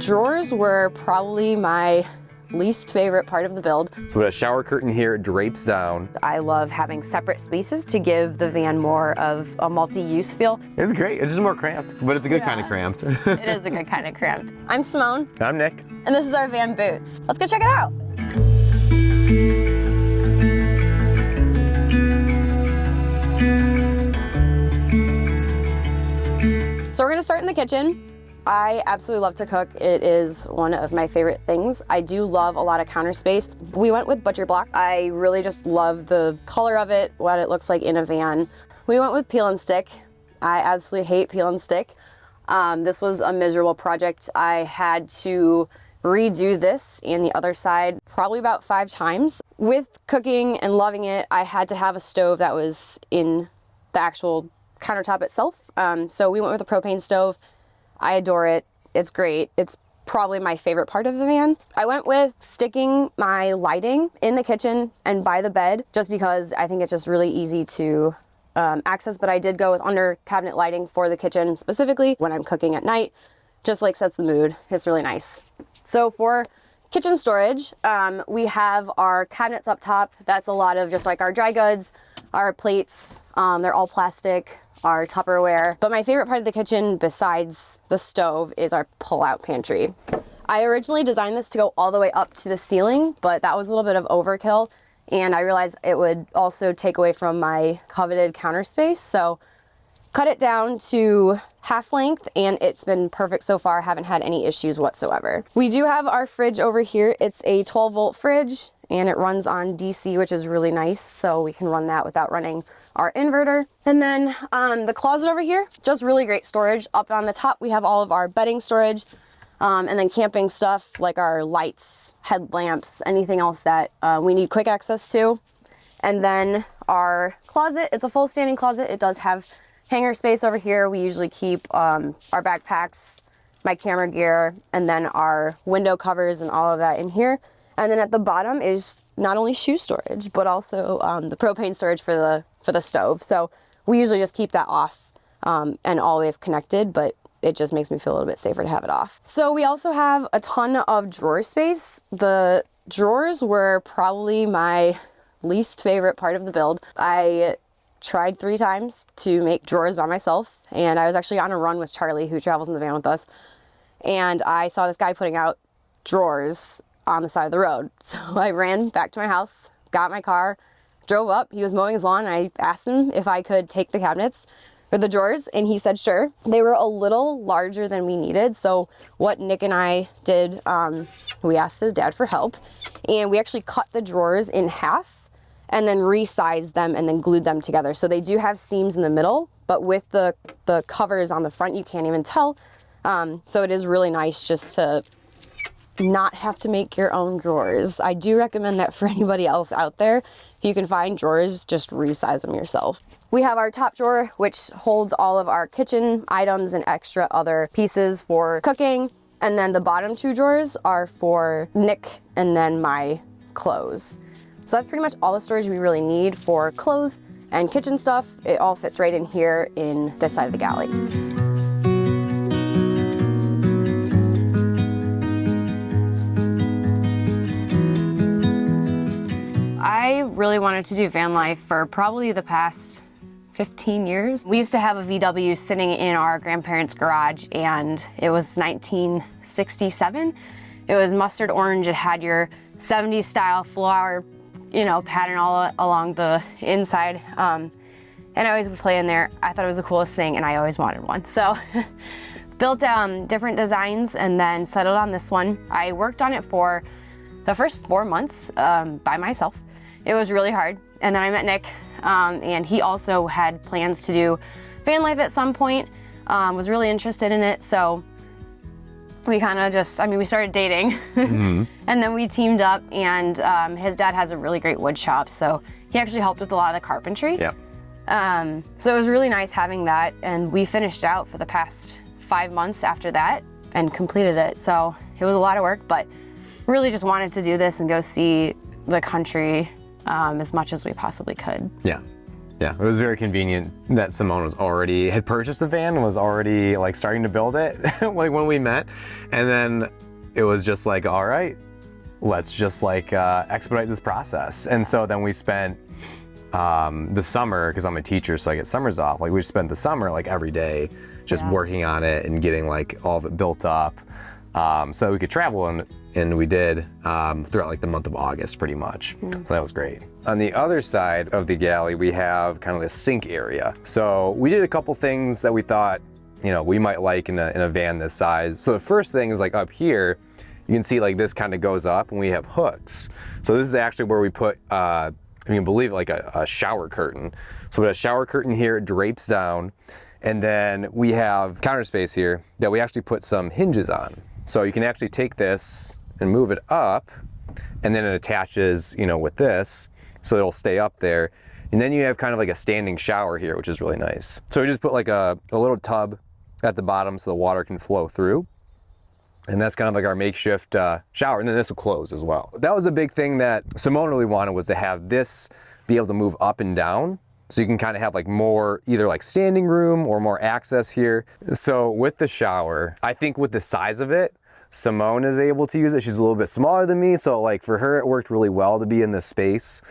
drawers were probably my least favorite part of the build. So we got a shower curtain here, it drapes down. I love having separate spaces to give the van more of a multi-use feel. It's great, it's just more cramped, but it's a good kind of cramped. It is a good kind of cramped. I'm Simone. I'm Nick. And this is our van boots. Let's go check it out. So we're gonna start in the kitchen. I absolutely love to cook. It is one of my favorite things. I do love a lot of counter space. We went with butcherblock. I really just love the color of it, what it looks like in a van. We went with peel and stick. I absolutely hate peel and stick. This was a miserable project. I had to redo this and the other side probably about 5 times. With cooking and loving it, I had to have a stove that was in the actual countertop itself. So we went with a propane stove. I adore it. It's great. It's probably my favorite part of the van. I went with sticking my lighting in the kitchen and by the bed just because I think it's just really easy to access, but I did go with under cabinet lighting for the kitchen specifically when I'm cooking at night. Just like sets the mood. It's really nice. So for kitchen storage, we have our cabinets up top. That's a lot of just like our dry goods, our plates, they're all plastic, our Tupperware. But my favorite part of the kitchen besides the stove is our pull-out pantry. I originally designed this to go all the way up to the ceiling, but that was a little bit of overkill. And I realized it would also take away from my coveted counter space. So cut it down to half length and it's been perfect so far. I haven't had any issues whatsoever. We do have our fridge over here. It's a 12-volt fridge and it runs on DC, which is really nice. So we can run that without running our inverter. And then the closet over here, just really great storage. Up on the top, we have all of our bedding storage and then camping stuff like our lights, headlamps, anything else that we need quick access to. And then our closet, it's a full standing closet. It does have hanger space over here. We usually keep our backpacks, my camera gear, and then our window covers and all of that in here. And then at the bottom is not only shoe storage, but also the propane storage for the stove. So we usually just keep that off and always connected, but it just makes me feel a little bit safer to have it off. So we also have a ton of drawer space. The drawers were probably my least favorite part of the build. I tried 3 times to make drawers by myself, and I was actually on a run with Charlie, who travels in the van with us, and I saw this guy putting out drawers on the side of the road. So I ran back to my house, got my car, drove up. He was mowing his lawn. I asked him if I could take the cabinets or the drawers, and he said sure. They were a little larger than we needed. So what Nick and I did, we asked his dad for help, and we actually cut the drawers in half and then resized them and then glued them together. So they do have seams in the middle, but with the covers on the front, you can't even tell. So it is really nice just to not have to make your own drawers. I do recommend that for anybody else out there. If you can find drawers, just resize them yourself. We have our top drawer, which holds all of our kitchen items and extra other pieces for cooking. And then the bottom 2 drawers are for Nick and then my clothes. So that's pretty much all the storage we really need for clothes and kitchen stuff. It all fits right in here in this side of the galley. I really wanted to do van life for probably the past 15 years. We used to have a VW sitting in our grandparents' garage, and it was 1967. It was mustard orange. It had your 70s style flower, pattern all along the inside. And I always would play in there. I thought it was the coolest thing, and I always wanted one. So built different designs and then settled on this one. I worked on it for the first 4 months by myself. It was really hard. And then I met Nick, and he also had plans to do van life at some point, was really interested in it. So we kind of just, we started dating mm-hmm. and then we teamed up, and his dad has a really great wood shop. So he actually helped with a lot of the carpentry. Yeah. So it was really nice having that. And we finished out for the past 5 months after that and completed it. So it was a lot of work, but really just wanted to do this and go see the country as much as we possibly could. Yeah. Yeah, it was very convenient that Simone had purchased the van and was already like starting to build it like when we met. And then it was just like, all right, let's just like expedite this process. And so then we spent the summer, because I'm a teacher, so I get summers off. Like we spent the summer like every day just working on it and getting like all of it built up so that we could travel, and we did throughout like the month of August pretty much. So that was great. On the other side of the galley, we have kind of the sink area. So we did a couple things that we thought, you know, we might like in a van this size. So the first thing is like up here, you can see like this kind of goes up and we have hooks. So this is actually where we put, if you can believe it, like a shower curtain. So we have a shower curtain here, it drapes down. And then we have counter space here that we actually put some hinges on. So you can actually take this and move it up, and then it attaches, you know, with this, so it'll stay up there. And then you have kind of like a standing shower here, which is really nice. So we just put like a little tub at the bottom so the water can flow through. And that's kind of like our makeshift shower. And then this will close as well. That was a big thing that Simone really wanted, was to have this be able to move up and down. So you can kind of have like more either like standing room or more access here. So with the shower, I think with the size of it, Simone is able to use it. She's a little bit smaller than me. So like for her, it worked really well to be in this space.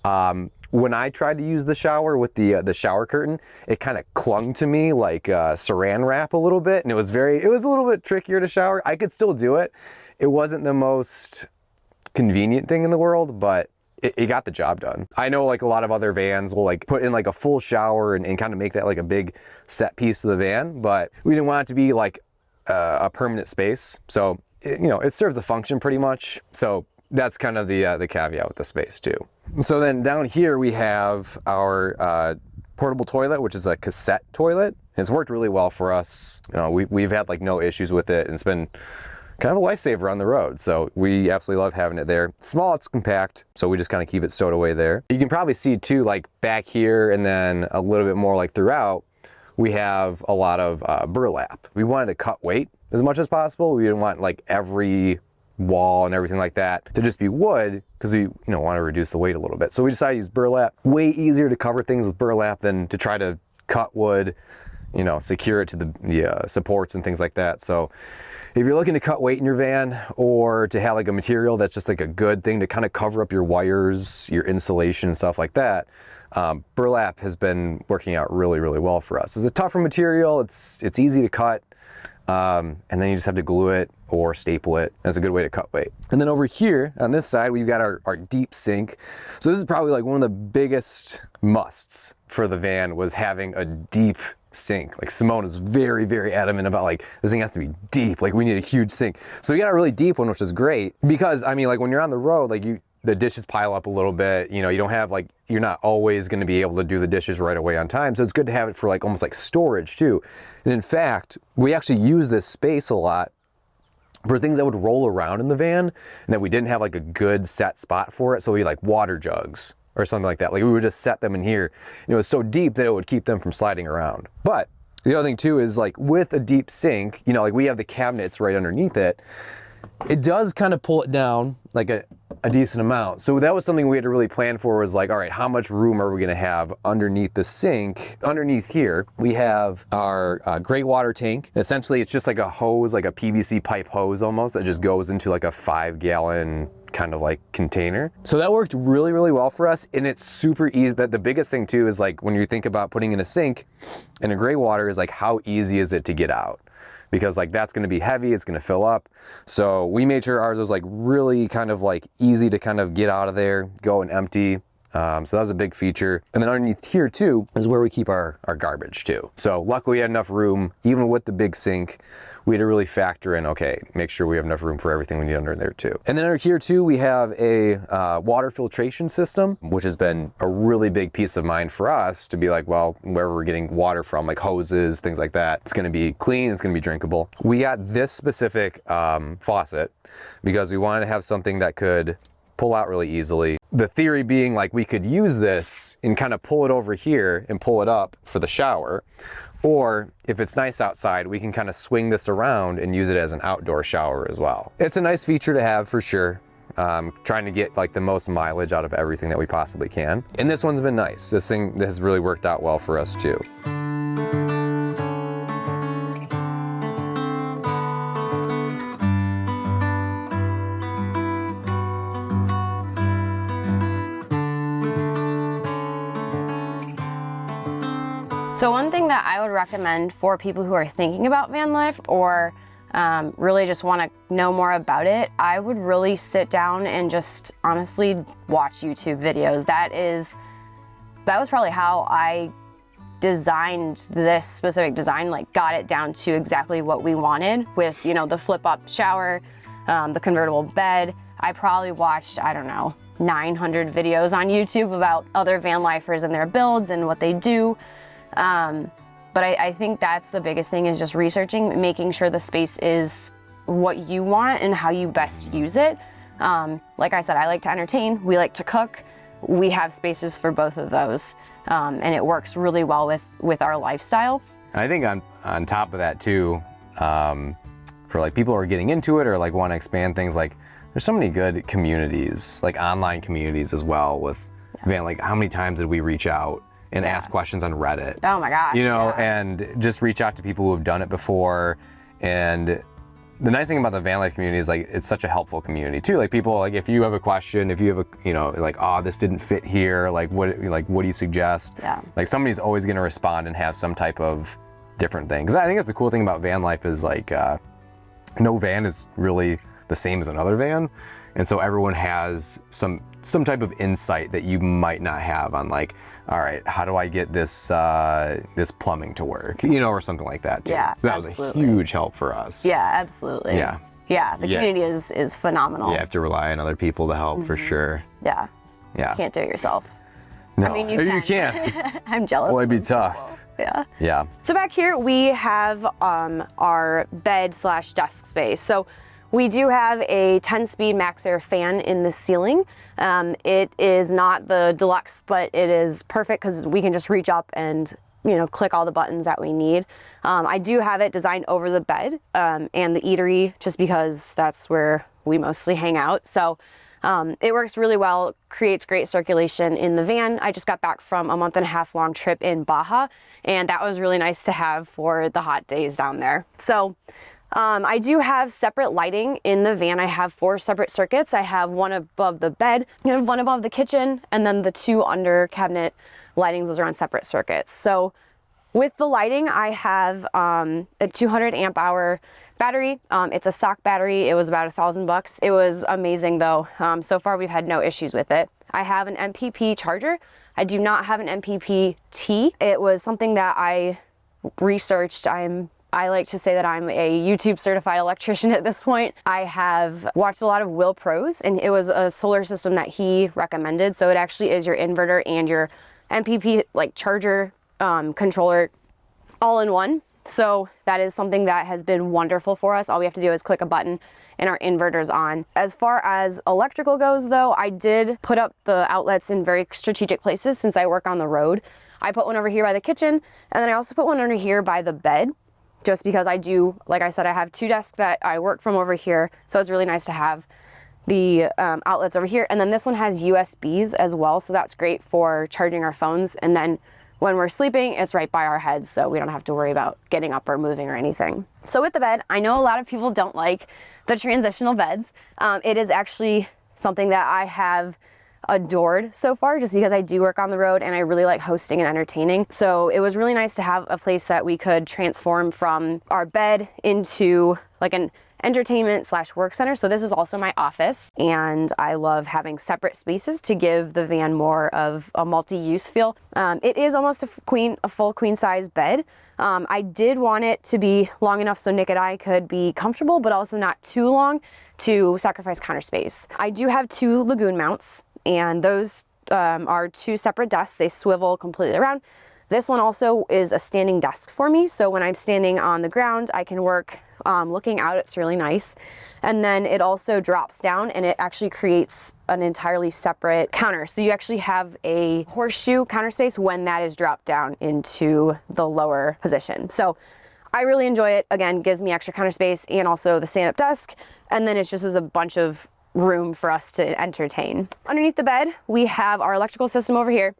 When I tried to use the shower with the shower curtain, it kind of clung to me like saran wrap a little bit. And it was a little bit trickier to shower. I could still do it. It wasn't the most convenient thing in the world, but it got the job done. I know like a lot of other vans will like put in like a full shower and kind of make that like a big set piece of the van, but we didn't want it to be like a permanent space. So, you know, it serves the function pretty much. So that's kind of the caveat with the space too. So then down here we have our portable toilet, which is a cassette toilet. It's worked really well for us. You know, we've had like no issues with it, and it's been kind of a lifesaver on the road. So we absolutely love having it there. Small, it's compact, so we just kind of keep it stowed away there. You can probably see too, like back here and then a little bit more like throughout, we have a lot of burlap. We wanted to cut weight as much as possible. We didn't want like every wall and everything like that to just be wood, because we want to reduce the weight a little bit. So we decided to use burlap. Way easier to cover things with burlap than to try to cut wood, secure it to the supports and things like that. So if you're looking to cut weight in your van, or to have like a material that's just like a good thing to kind of cover up your wires, your insulation, stuff like that, burlap has been working out really, really well for us. It's a tougher material, it's easy to cut, and then you just have to glue it or staple it. That's a good way to cut weight. And then over here on this side, we've got our deep sink. So this is probably like one of the biggest musts for the van, was having a deep sink. Like Simone is very, very adamant about like, this thing has to be deep. Like we need a huge sink. So we got a really deep one, which is great, because I mean, like when you're on the road, like the dishes pile up a little bit, you don't have like, you're not always going to be able to do the dishes right away on time. So it's good to have it for like almost like storage too. And in fact, we actually use this space a lot for things that would roll around in the van, and that we didn't have like a good set spot for it. So we like water jugs or something like that. Like we would just set them in here. And it was so deep that it would keep them from sliding around. But the other thing too is like with a deep sink, like we have the cabinets right underneath it. It does kind of pull it down like a decent amount. So that was something we had to really plan for, was like, all right, how much room are we gonna have underneath the sink? Underneath here, we have our gray water tank. Essentially, it's just like a hose, like a PVC pipe hose almost, that just goes into like a 5-gallon kind of like container. So that worked really, really well for us, and it's super easy. That the biggest thing too is like when you think about putting in a sink in a gray water, is like how easy is it to get out? Because like that's gonna be heavy, it's gonna fill up. So we made sure ours was like really kind of like easy to kind of get out of there, go and empty. So that was a big feature. And then underneath here too is where we keep our garbage too. So luckily we had enough room, even with the big sink. We had to really factor in, okay, make sure we have enough room for everything we need under there too. And then under here too, we have a water filtration system, which has been a really big peace of mind for us, to be like, well, wherever we're getting water from, like hoses, things like that, it's gonna be clean, it's gonna be drinkable. We got this specific faucet because we wanted to have something that could pull out really easily. The theory being like we could use this and kind of pull it over here and pull it up for the shower. Or if it's nice outside, we can kind of swing this around and use it as an outdoor shower as well. It's a nice feature to have for sure. trying to get like the most mileage out of everything that we possibly can. And this one's been nice. This has really worked out well for us too. So one thing that I would recommend for people who are thinking about van life or really just want to know more about it, I would really sit down and just honestly watch YouTube videos. That was probably how I designed this specific design, like got it down to exactly what we wanted with, you know, the flip up shower, the convertible bed. I probably watched, I don't know, 900 videos on YouTube about other van lifers and their builds and what they do. But I think that's the biggest thing, is just researching, making sure the space is what you want and how you best use it. Like I said, I like to entertain, we like to cook. We have spaces for both of those, and it works really well with our lifestyle. I think on top of that too, for like people who are getting into it or like want to expand things, like there's so many good communities, like online communities as well with van. Like how many times did we reach out and ask questions on Reddit? Oh my gosh. You know, and just reach out to people who have done it before. And the nice thing about the van life community is like it's such a helpful community too. Like people, like if you have a question, if you have a, you know, like, oh, this didn't fit here, like what do you suggest? Yeah. Like somebody's always going to respond and have some type of different thing. Because I think that's the cool thing about van life is like no van is really the same as another van. And so everyone has some type of insight that you might not have on, like, all right, how do I get this this plumbing to work? You know, or something like that too. Yeah, that was a huge help for us. Yeah, absolutely. Yeah. Yeah, the community is phenomenal. You have to rely on other people to help for sure. Yeah. Yeah. You can't do it yourself. No, I mean, you can. I'm jealous. Well, it'd be tough. Yeah. Yeah. So back here we have our bed/desk space. So we do have a 10-speed max air fan in the ceiling. It is not the deluxe, but it is perfect because we can just reach up and, you know, click all the buttons that we need. I do have it designed over the bed and the eatery, just because that's where we mostly hang out. So it works really well, creates great circulation in the van. I just got back from a 1.5 month long trip in Baja, and that was really nice to have for the hot days down there. So I do have separate lighting in the van. I have 4 separate circuits. I have one above the bed, one above the kitchen, and then the 2 under cabinet lightings. Those are on separate circuits. So with the lighting, I have a 200 amp hour battery. It's a sock battery. It was about $1,000. It was amazing though. So far we've had no issues with it. I have an MPP charger. I do not have an MPP-T. It was something that I researched. I like to say that I'm a YouTube certified electrician at this point. I have watched a lot of Will Pros, and it was a solar system that he recommended. So it actually is your inverter and your MPP like charger controller all in one. So that is something that has been wonderful for us. All we have to do is click a button and our inverter's on. As far as electrical goes though, I did put up the outlets in very strategic places since I work on the road. I put one over here by the kitchen, and then I also put one under here by the bed, just because I do, like I said, I have 2 desks that I work from over here. So it's really nice to have the outlets over here. And then this one has USBs as well. So that's great for charging our phones. And then when we're sleeping, it's right by our heads. So we don't have to worry about getting up or moving or anything. So with the bed, I know a lot of people don't like the transitional beds. It is actually something that I have adored so far, just because I do work on the road and I really like hosting and entertaining. So it was really nice to have a place that we could transform from our bed into like an entertainment/work center. So this is also my office, and I love having separate spaces to give the van more of a multi-use feel. It is almost a full queen size bed. I did want it to be long enough so Nick and I could be comfortable, but also not too long to sacrifice counter space. I do have 2 Lagoon mounts, and those are 2 separate desks. They swivel completely around. This one also is a standing desk for me, so when I'm standing on the ground, I can work looking out. It's really nice. And then it also drops down, and it actually creates an entirely separate counter. So you actually have a horseshoe counter space when that is dropped down into the lower position. So I really enjoy it. Again, gives me extra counter space and also the stand-up desk. And then it's just as a bunch of room for us to entertain. Underneath the bed, we have our electrical system over here,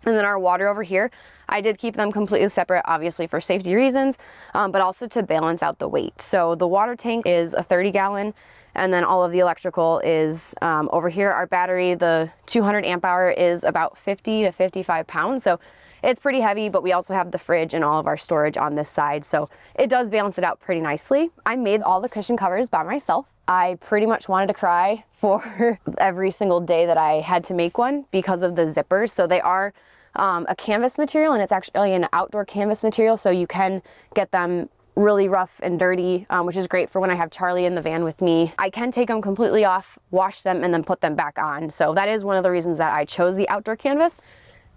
and then our water over here. I did keep them completely separate, obviously for safety reasons, but also to balance out the weight. So the water tank is a 30-gallon, and then all of the electrical is over here. Our battery, the 200 amp hour, is about 50 to 55 pounds. So it's pretty heavy, but we also have the fridge and all of our storage on this side. So it does balance it out pretty nicely. I made all the cushion covers by myself. I pretty much wanted to cry for every single day that I had to make one because of the zippers. So they are a canvas material, and it's actually an outdoor canvas material. So you can get them really rough and dirty, which is great for when I have Charlie in the van with me. I can take them completely off, wash them, and then put them back on. So that is one of the reasons that I chose the outdoor canvas,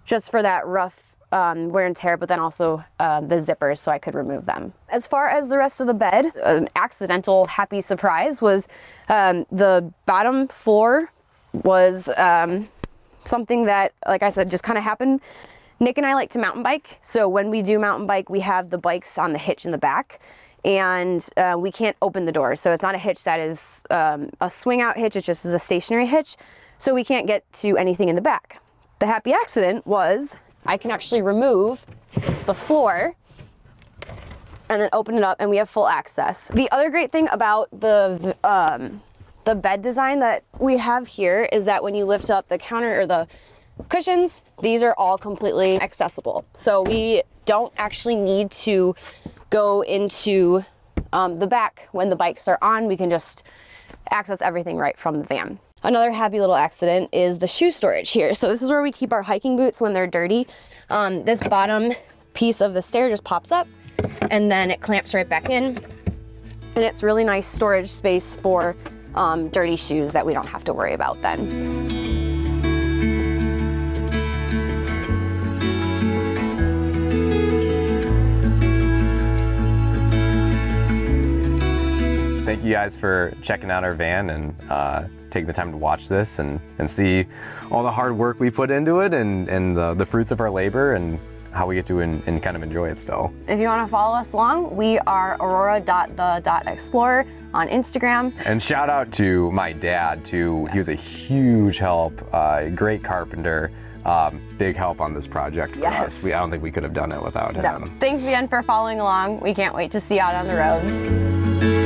just for that rough wear and tear, but then also the zippers so I could remove them. As far as the rest of the bed, an accidental happy surprise was the bottom floor was something that, like I said, just kind of happened. Nick and I like to mountain bike. So when we do mountain bike, we have the bikes on the hitch in the back, and we can't open the door. So it's not a hitch that is a swing out hitch, it just is a stationary hitch. So we can't get to anything in the back. The happy accident was I can actually remove the floor and then open it up, and we have full access. The other great thing about the bed design that we have here is that when you lift up the counter or the cushions, these are all completely accessible. So we don't actually need to go into the back when the bikes are on. We can just access everything right from the van. Another happy little accident is the shoe storage here. So this is where we keep our hiking boots when they're dirty. This bottom piece of the stair just pops up, and then it clamps right back in. And it's really nice storage space for dirty shoes that we don't have to worry about then. Thank you guys for checking out our van and taking the time to watch this and see all the hard work we put into it and the fruits of our labor and how we get to and kind of enjoy it still. If you want to follow us along, we are aurora.the.explorer on Instagram. And shout out to my dad too. Yes. He was a huge help, great carpenter, big help on this project for us. I don't think we could have done it without him. Thanks again for following along. We can't wait to see you out on the road.